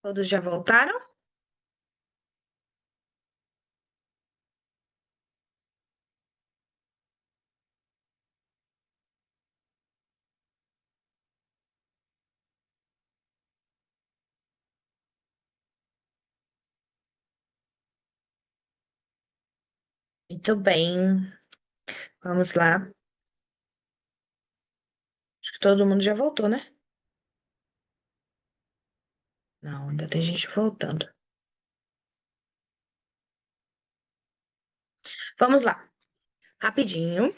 B: Todos já voltaram? Muito bem. Vamos lá. Acho que todo mundo já voltou, né? Não, ainda tem gente voltando. Vamos lá. Rapidinho.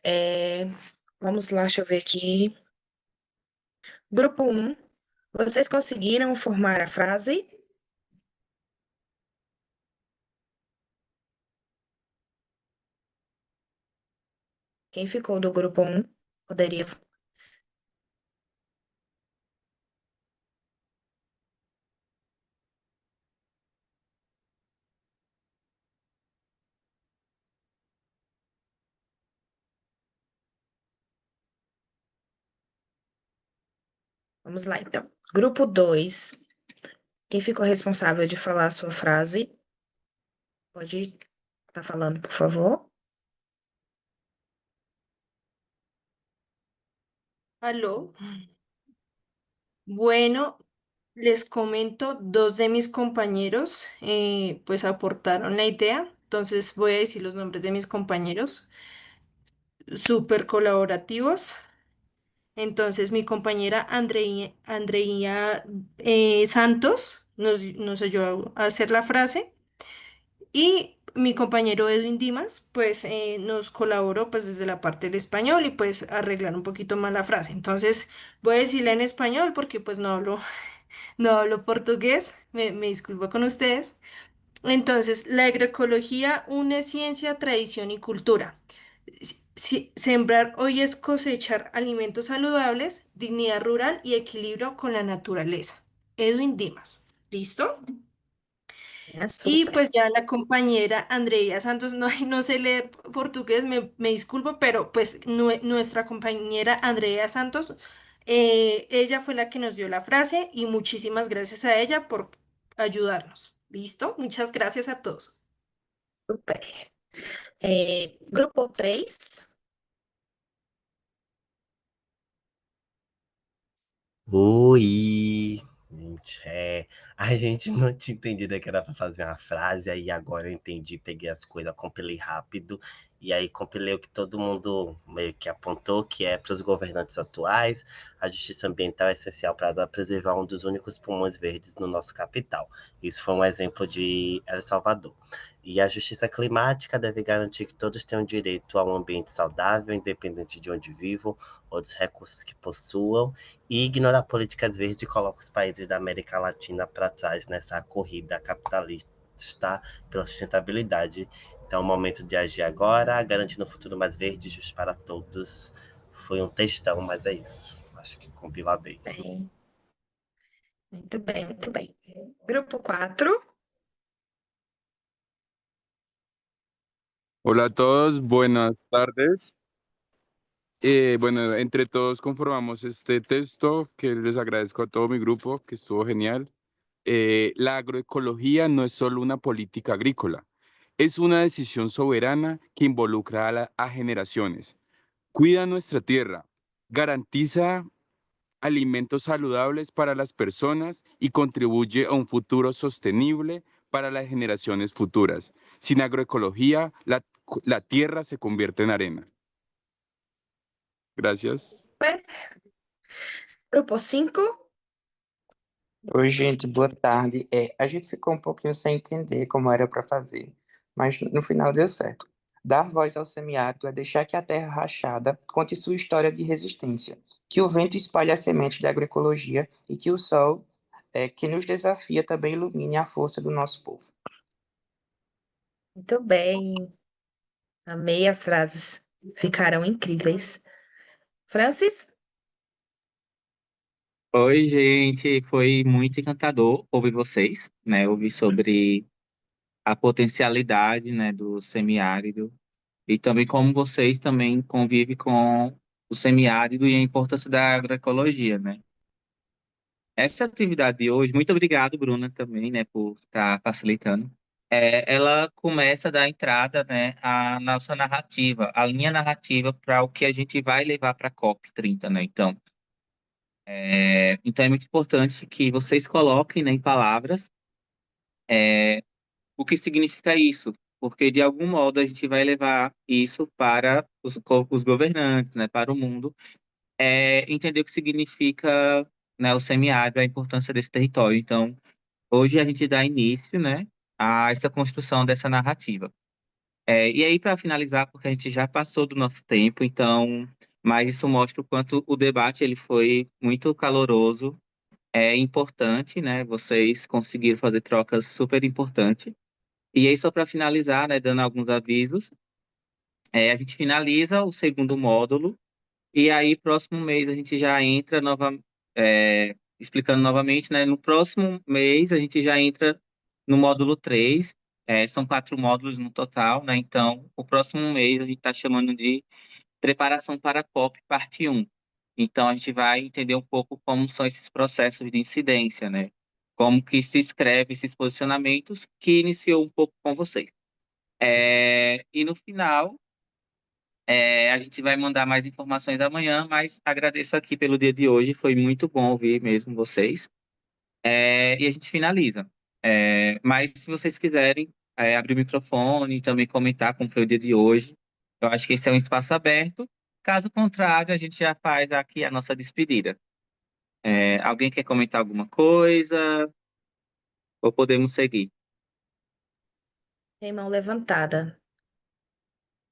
B: É, Vamos lá, deixa eu ver aqui. Grupo 1, vocês conseguiram formar a frase? Quem ficou do grupo 1 poderia. Vamos lá, então. Grupo 2, quem ficou responsável de falar a sua frase? Pode estar falando, por favor.
F: Aló. Bueno, les comento, dos de mis compañeros pues aportaron la idea, entonces voy a decir los nombres de mis compañeros, súper colaborativos. Entonces mi compañera Andreía Santos nos ayudó a hacer la frase y mi compañero Edwin Dimas pues nos colaboró pues desde la parte del español y pues arreglar un poquito más la frase. Entonces voy a decirla en español porque pues no hablo portugués, me disculpo con ustedes. Entonces, la agroecología une ciencia, tradición y cultura. Sembrar hoy es cosechar alimentos saludables, dignidad rural y equilibrio con la naturaleza. Edwin Dimas. ¿Listo? Y
B: Súper.
F: pues ya la compañera Andrea Santos, no, no sé leer portugués, me disculpo, pero pues nuestra compañera Andrea Santos, ella fue la que nos dio la frase y muchísimas gracias a ella por ayudarnos. ¿Listo? Muchas gracias a todos.
B: Super. Grupo 3,
G: Oi! Gente, a gente não tinha entendido que era para fazer uma frase, aí agora eu entendi, peguei as coisas, compilei rápido, e aí compilei o que todo mundo meio que apontou, que é para os governantes atuais, a justiça ambiental é essencial para preservar um dos únicos pulmões verdes no nosso capital. Isso foi um exemplo de El Salvador. E a justiça climática deve garantir que todos tenham direito a um ambiente saudável, independente de onde vivam ou dos recursos que possuam, e ignorar políticas verdes coloca os países da América Latina para trás nessa corrida capitalista pela sustentabilidade. Então, é o momento de agir agora, garantindo um futuro mais verde e justo para todos. Foi um textão, mas é isso. Acho que compila bem.
B: bem. Muito bem, muito bem. Grupo 4,
J: Hola a todos, buenas tardes. Bueno, entre todos conformamos este texto que les agradezco a todo mi grupo, que estuvo genial. La agroecología no es solo una política agrícola, es una decisión soberana que involucra a generaciones. Cuida nuestra tierra, garantiza alimentos saludables para las personas y contribuye a un futuro sostenible para las generaciones futuras. Sin agroecología, la tierra se convierte en arena. Gracias.
B: Grupo 5,
H: Oi, gente, boa tarde. A gente ficou um pouquinho sem entender como era para fazer, mas no final deu certo. Dar voz ao semiárido é deixar que a terra rachada conte sua história de resistência, que o vento espalhe a semente da agroecologia e que o sol, que nos desafia, também ilumine a força do nosso povo.
B: muito bem. Amei as frases. Ficaram incríveis. Francis?
A: Oi, gente, foi muito encantador ouvir vocês, né? Ouvir sobre a potencialidade, né, do semiárido e também como vocês também convivem com o semiárido e a importância da agroecologia, né? Essa atividade de hoje, muito obrigado, Bruna, também, né, por estar facilitando. Ela começa a dar entrada, né, à nossa narrativa, a linha narrativa para o que a gente vai levar para a COP30, né? Então é muito importante que vocês coloquem, né, em palavras o que significa isso, porque de algum modo a gente vai levar isso para os governantes, né, para o mundo, entender o que significa, né, o semiárido, a importância desse território. Então, hoje a gente dá início, né, a essa construção dessa narrativa. E aí, para finalizar, porque a gente já passou do nosso tempo, então, mas isso mostra o quanto o debate ele foi muito caloroso, importante, né? Vocês conseguiram fazer trocas super importantes. E aí, só para finalizar, né, dando alguns avisos, a gente finaliza o segundo módulo, e aí, próximo mês, a gente já entra explicando novamente, né? No próximo mês, a gente já entra no módulo 3. São 4 módulos no total, né? Então, o próximo mês a gente está chamando de Preparação para a COP, parte 1. Então, a gente vai entender um pouco como são esses processos de incidência, né? Como que se escreve esses posicionamentos, que iniciou um pouco com vocês. E no final, a gente vai mandar mais informações amanhã, mas agradeço aqui pelo dia de hoje, foi muito bom ouvir mesmo vocês. E a gente finaliza. Mas se vocês quiserem abrir o microfone e também comentar como foi o dia de hoje, eu acho que esse é um espaço aberto. Caso contrário, a gente já faz aqui a nossa despedida. Alguém quer comentar alguma coisa? Ou podemos seguir?
B: Tem mão levantada.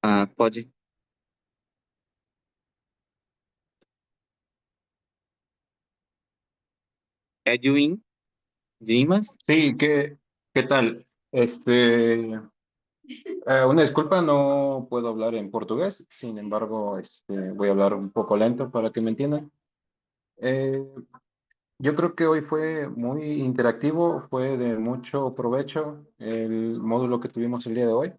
A: Ah, pode. Edwin Dimas?
K: Sí, ¿qué tal? Una disculpa, no puedo hablar en portugués, sin embargo, voy a hablar un poco lento para que me entiendan. Eh, yo creo que hoy fue muy interactivo, fue de mucho provecho el módulo que tuvimos el día de hoy.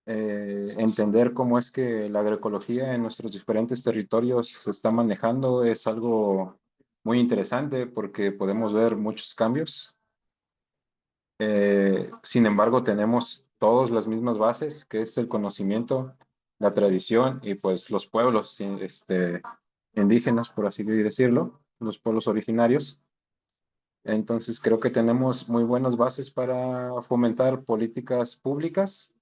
K: Entender cómo es que la agroecología en nuestros diferentes territorios se está manejando es algo muy interesante porque podemos ver muchos cambios. Sin embargo, tenemos todas las mismas bases, que es el conocimiento, la tradición y pues los pueblos indígenas, por así decirlo, los pueblos originarios. Entonces, creo que tenemos muy buenas bases para fomentar políticas públicas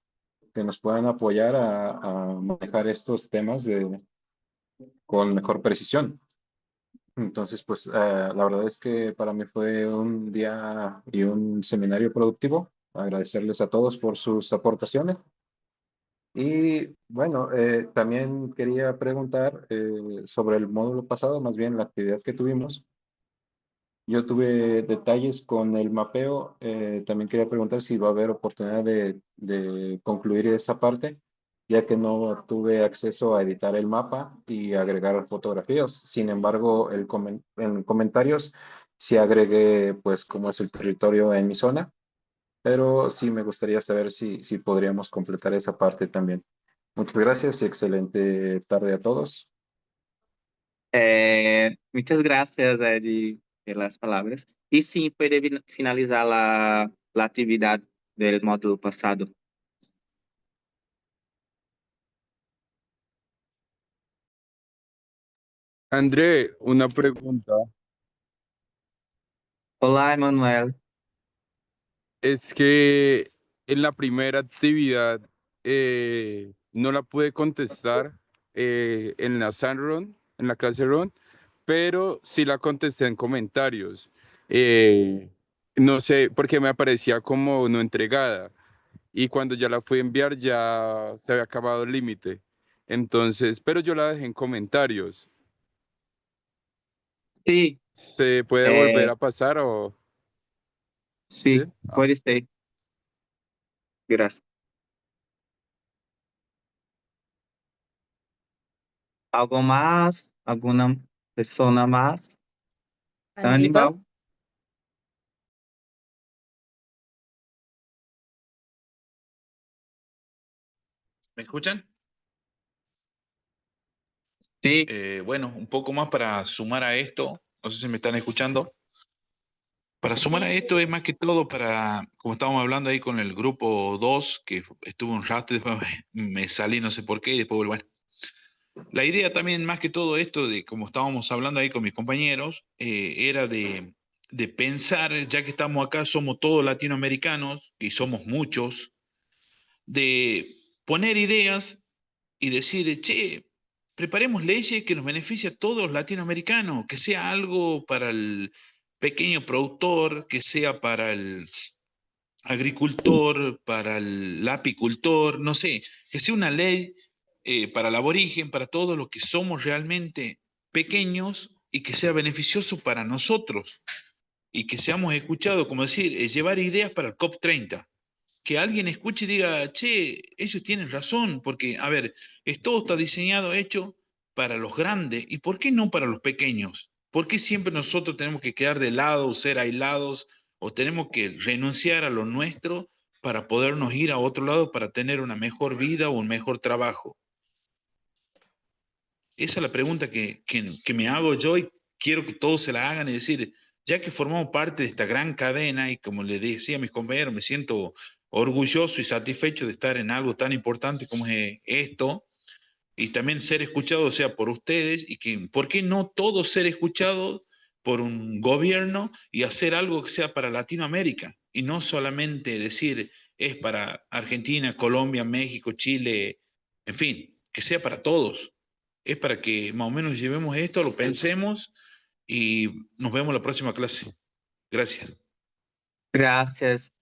K: que nos puedan apoyar a manejar estos temas con mejor precisión. Entonces, pues la verdad es que para mí fue un día y un seminario productivo. Agradecerles a todos por sus aportaciones. Y bueno, también quería preguntar sobre el módulo pasado, más bien la actividad que tuvimos. Yo tuve detalles con el mapeo. También quería preguntar si va a haber oportunidad de concluir esa parte, ya que no tuve acceso a editar el mapa y agregar fotografías. Sin embargo, en comentarios sí agregué pues cómo es el territorio en mi zona, pero sí me gustaría saber si podríamos completar esa parte también. Muchas gracias y excelente tarde a todos.
A: Muitas graças, Ed, pelas palavras. E sim, puede finalizar la atividade do módulo passado.
J: André, una pregunta.
A: Olá, Emanuel.
J: Es que en la primera actividad no la pude contestar en la Sunrun, en la clase Run, pero sí la contesté en comentarios. No sé, porque me aparecía como no entregada y cuando ya la fui a enviar ya se había acabado el límite. Entonces, pero yo la dejé en comentarios.
A: Sim,
J: ¿Se puede volver
A: é,
J: a pasar o...? ¿Sí?
A: sim,
J: Ah.
A: pode ser. Graças. Algo mais? Alguma pessoa mais?
B: Aníbal?
A: Aníbal?
L: ¿Me escuchan?
A: Sim,
L: Bueno, un poco más para sumar a esto. No sé si me están escuchando. Para sumar a
F: Sí,
L: esto es más que todo como estábamos hablando ahí con el grupo 2 que estuvo un rato y después me salí, no sé por qué, y después, bueno. La idea también, más que todo esto, de como estábamos hablando ahí con mis compañeros, era de pensar, ya que estamos acá, somos todos latinoamericanos y somos muchos, de poner ideas y decir, che, preparemos leyes que nos beneficien a todos los latinoamericanos, que sea algo para el pequeño productor, que sea para el agricultor, para el apicultor, no sé, que sea una ley para el aborigen, para todos los que somos realmente pequeños y que sea beneficioso para nosotros y que seamos escuchados, como decir, llevar ideas para el COP30, que alguien escuche y diga, che, ellos tienen razón, porque, a ver, todo está diseñado, hecho para los grandes, ¿y por qué no para los pequeños? ¿Por qué siempre nosotros tenemos que quedar de lado, ser aislados, o tenemos que renunciar a lo nuestro para podernos ir a otro lado para tener una mejor vida o un mejor trabajo? Esa es la pregunta que me hago yo y quiero que todos se la hagan y decir, ya que formamos parte de esta gran cadena y como le decía a mis compañeros, me siento orgulloso y satisfecho de estar en algo tan importante como es esto y también ser escuchado, o sea, por ustedes y que, ¿por qué no todos ser escuchados por un gobierno y hacer algo que sea para Latinoamérica y no solamente decir es para Argentina, Colombia, México, Chile, en fin, que sea para todos? Es para que más o menos llevemos esto, lo pensemos y nos vemos la próxima clase. Gracias.
A: Gracias.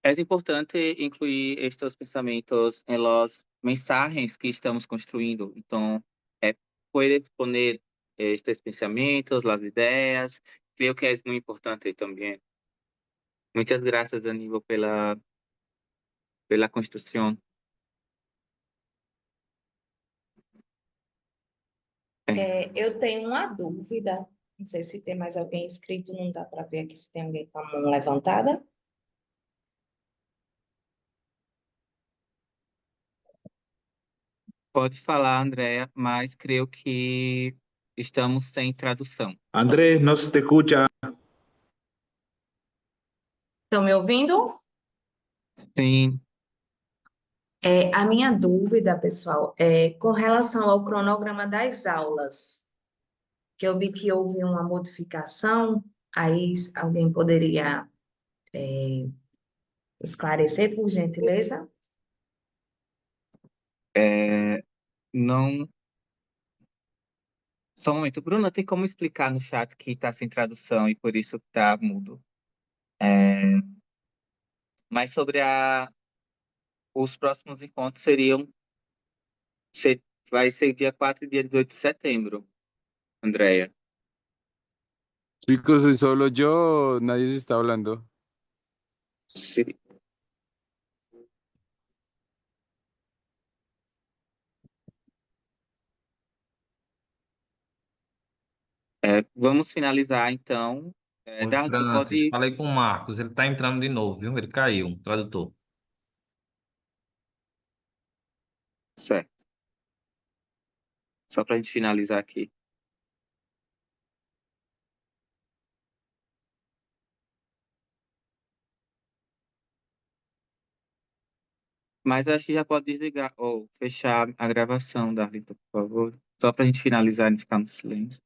A: Es importante incluir estes pensamentos em las mensagens que estamos construindo. Então, puede poner estes pensamentos, las ideias. Creo que é muito importante também. Muitas graças, Aníbal, pela construção.
B: Eu tenho uma dúvida. Não sei se tem mais alguém inscrito, não dá para ver aqui se tem alguém com a mão levantada.
A: Pode falar, Andréa, mas creio que estamos sem tradução.
L: Andrés, no se te escucha.
B: Estão me ouvindo?
A: Sim,
B: A minha dúvida, pessoal, é com relação ao cronograma das aulas, que eu vi que houve uma modificação, aí alguém poderia esclarecer, por gentileza?
A: não. Só um momento. Bruna, tem como explicar no chat que está sem tradução e por isso está mudo? Mas sobre os próximos encontros vai ser dia 4 e dia 18 de setembro, Andréia.
J: Chicos, soy solo yo, nadie se está hablando.
A: Se- vamos finalizar, então.
D: Oi,
A: Darlene, tu
D: Francis,
A: pode.
D: falei com o Marcos, ele tá entrando de novo, viu? Ele caiu, tradutor.
A: Certo. Só para a gente finalizar aqui. Mas acho que já pode desligar ou fechar a gravação, Darlene, por favor. Só para a gente finalizar e ficar no silêncio.